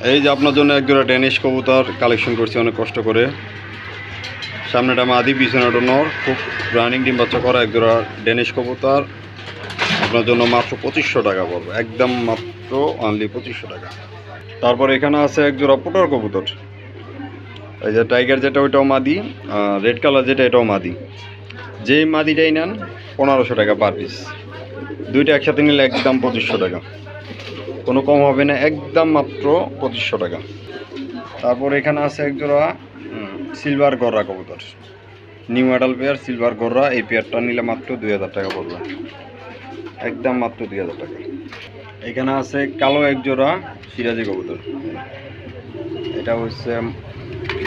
এই যে আপনার জন্য একজোড়া ড্যানিশ কবুতর কালেকশন করছি অনেক কষ্ট করে। সামনেটা মাদি, পিছনেটা নর, খুব রানিং ডিম বাচ্চা করা একজোড়া ড্যানিশ কবুতর আপনার জন্য মাত্র 2500 টাকা পড়বে, একদম মাত্র অনলি 2500 টাকা। তারপর এখানে আছে একজোড়া পুটর কবুতর। এই যে টাইগার যেটা ওইটাও মাদি, রেড কালার যেটা এটাও মাদি। যেই মাদিটাই নেন 1500 টাকা পার পিস, দুইটা একসাথে নিলে একদম 2500 টাকা, কোনো কম হবে না, একদম মাত্র 2500 টাকা। তারপর এখানে আছে একজোড়া সিলভার গররা কবুতর, নিউ অ্যাডাল পেয়ার সিলভার গররা। এই পেয়ারটা নিলে মাত্র 2000 টাকা পড়বে, একদম মাত্র 2000 টাকা। এখানে আছে কালো একজোড়া সিরাজি কবুতর, এটা হচ্ছে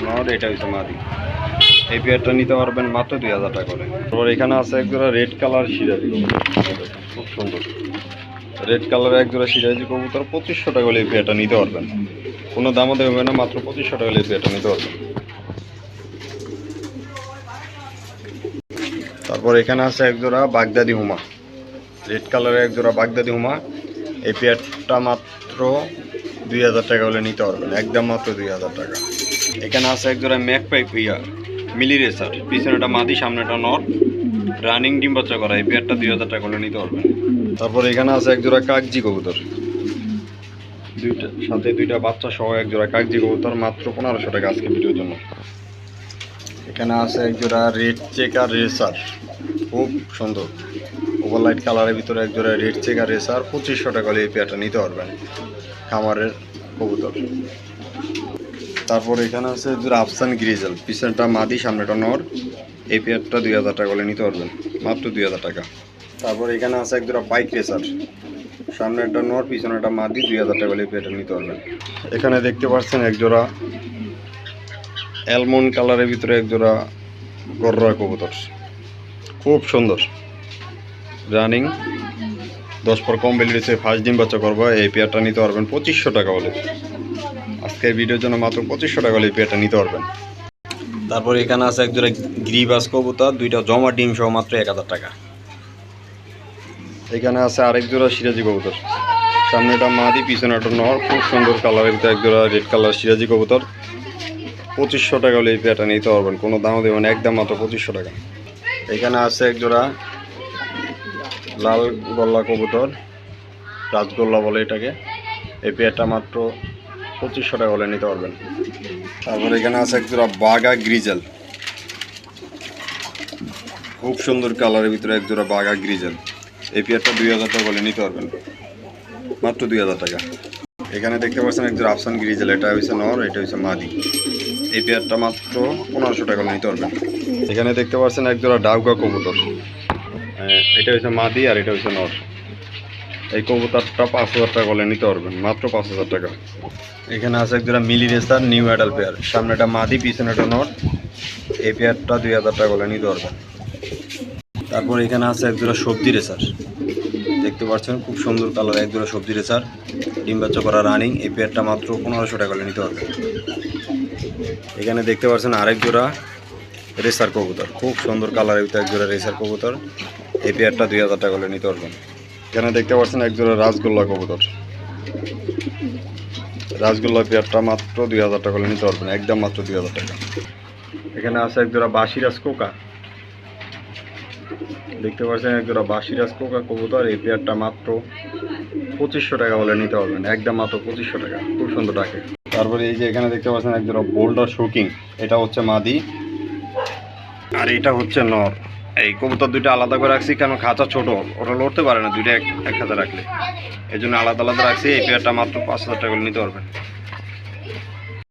নর, এটা হচ্ছে মাদি। এই পেয়ারটা নিতে পারবেন মাত্র 2000 টাকা করে। তারপর এখানে আছে একজোড়া রেড কালার সিরাজি কবুতর, খুব সুন্দর রেড কালারের একজোড়া সিরাজি কবুতর। 2500 টাকা হলে এই পেয়ারটা নিতে পারবেন, কোনো দামও দেবে না, মাত্র 2500 টাকা হলে এই পেয়ারটা নিতে পারবেন। তারপর এখানে আছে একজোড়া বাগদাদি হুমা, রেড কালারের একজোড়া বাগদাদি হুমা। এই পেয়ারটা মাত্র 2000 টাকা হলে নিতে পারবেন, একদম মাত্র 2000 টাকা। এখানে আছে একজোড়া ম্যাকপাই মিলি রেসার, পিছনেটা মাদি সামনেটা নর, রানিং ডিম বাচ্চা করা। এই পেয়ারটা 2000 টাকা হলে নিতে পারবেন। তারপর এখানে আছে একজোড়া কাগজি কবুতর, সাথে দুইটা বাচ্চা সহ একজোড়া কাগজি কবুতর, মাত্র 1500 টাকা আজকে ভিডিওর জন্য। এখানে আছে একজোড়া রেড চেকার রেসার, খুব সুন্দর ওভারলাইট কালারের ভিতরে একজোড়া রেড চেকার রেসার। 2500 টাকা হলে এই পেয়ারটা নিতে পারবেন, খামারের কবুতর। তারপর এখানে আছে একজোড়া আফসান গ্রিজেল, পিছনটা মাদি সামনেটা নর। এই পেয়ারটা 2000 টাকা হলে নিতে পারবেন, মাত্র 2000 টাকা। তারপর এখানে আছে একজোড়া বাইক রেসার, সামনেটা নর পিছনেটা মাদি, 2000 টাকা হলে এই পেয়ারটা নিতে পারবেন। এখানে দেখতে পাচ্ছেন একজোড়া অ্যালমন্ড কালারের ভিতরে একজোড়া গররা কবুতর, খুব সুন্দর রানিং, 10 পর কম বেলি রয়েছে, ফার্স্ট ডিম বাচ্চা করবো। এই পেয়ারটা নিতে পারবেন 2500 টাকা হলে, আজকের ভিডিওর জন্য মাত্র 2500 টাকা হলে এই পেয়ারটা নিতে পারবেন। তারপর এখানে আছে একজোড়া গ্রিবাস কবুতর, দুইটা জমা ডিম সহ মাত্র 1000 টাকা। এখানে আছে আরেক জোড়া সিরাজি কবুতর, সামনেটা মাদি পিছনেটা নর, খুব সুন্দর কালারের ভিতরে একজোড়া রেড কালার সিরাজি কবুতর। 2500 টাকা হলে এই পেয়ারটা নিতে পারবেন, কোনো দামও দেবেন, একদম মাত্র 2500 টাকা। এখানে আছে একজোড়া লাল গল্লা কবুতর, রাজগোল্লা বলে এটাকে। এই পেয়ারটা মাত্র 2500 টাকা হলে নিতে পারবেন। তারপর এখানে আছে একজোড়া বাগা গ্রিজেল, খুব সুন্দর কালারের ভিতরে একজোড়া বাগা গ্রিজেল। এই পেয়ারটা 2000 টাকা হলে নিতে পারবেন, মাত্র 2000 টাকা। এখানে দেখতে পাচ্ছেন একজোড়া আফসান গ্রিজেল, এটা হচ্ছে নর, এটা হচ্ছে মাদি। এই পেয়ারটা মাত্র 1500 টাকা হলে নিতে পারবেন। এখানে দেখতে পাচ্ছেন একজোড়া ডাউকা কবুতর, এটা হচ্ছে মাদি আর এটা হচ্ছে নর। এই কবুতরটা 5000 টাকা হলে নিতে পারবেন, মাত্র 5000 টাকা। এখানে আছে একজোড়া মিলি রেসার নিউ অ্যাডাল পেয়ার, সামনেটা মাদি পিছনেটা নর। এই পেয়ারটা 2000 টাকা হলে নিতে পারবেন। তারপর এখানে আছে একজোড়া সবজি রেসার, দেখতে পাচ্ছেন খুব সুন্দর কালার একজোড়া সবজি রেসার, ডিম বাচ্চা করা রানিং। এই পেয়ারটা মাত্র 1500 টাকা হলে নিতে পারবেন। এখানে দেখতে পাচ্ছেন আরেক জোড়া রেসার কবুতর, খুব সুন্দর কালারের ভিতরে একজোড়া রেসার কবুতর। এই পেয়ারটা 2000 টাকা হলে নিতে পারবেন। এখানে দেখতে পাচ্ছেন একজোড়া রাজগোল্লা কবুতর, রাজগোল্লা পেয়ারটা মাত্র 2000 টাকা হলে নিতে পারবেন, একদম মাত্র 2000 টাকা। এখানে আছে একজোড়া বাসিরাজ কোকা, দেখতে পাচ্ছেন একজোড়া বাসিরাজ কোকা কবুতর। এই পেয়ারটা মাত্র 2500 টাকা হলে নিতে পারবেন, একদম মাত্র 2500 টাকা, খুব সুন্দর ডাকে। তারপরে এই যে এখানে দেখতে পাচ্ছেন একজোড়া বোল্ডার শোকিং, এটা হচ্ছে মাদি আর এটা হচ্ছে নর। এই কবুতর দুইটা আলাদা করে রাখছি, কেন খাঁচা ছোট, ওটা লড়তে পারে না, দুইটা এক খাঁচা রাখলে, এই জন্য আলাদা আলাদা রাখছি। এই পেয়ারটা মাত্র 5000 টাকা হলে নিতে পারবেন।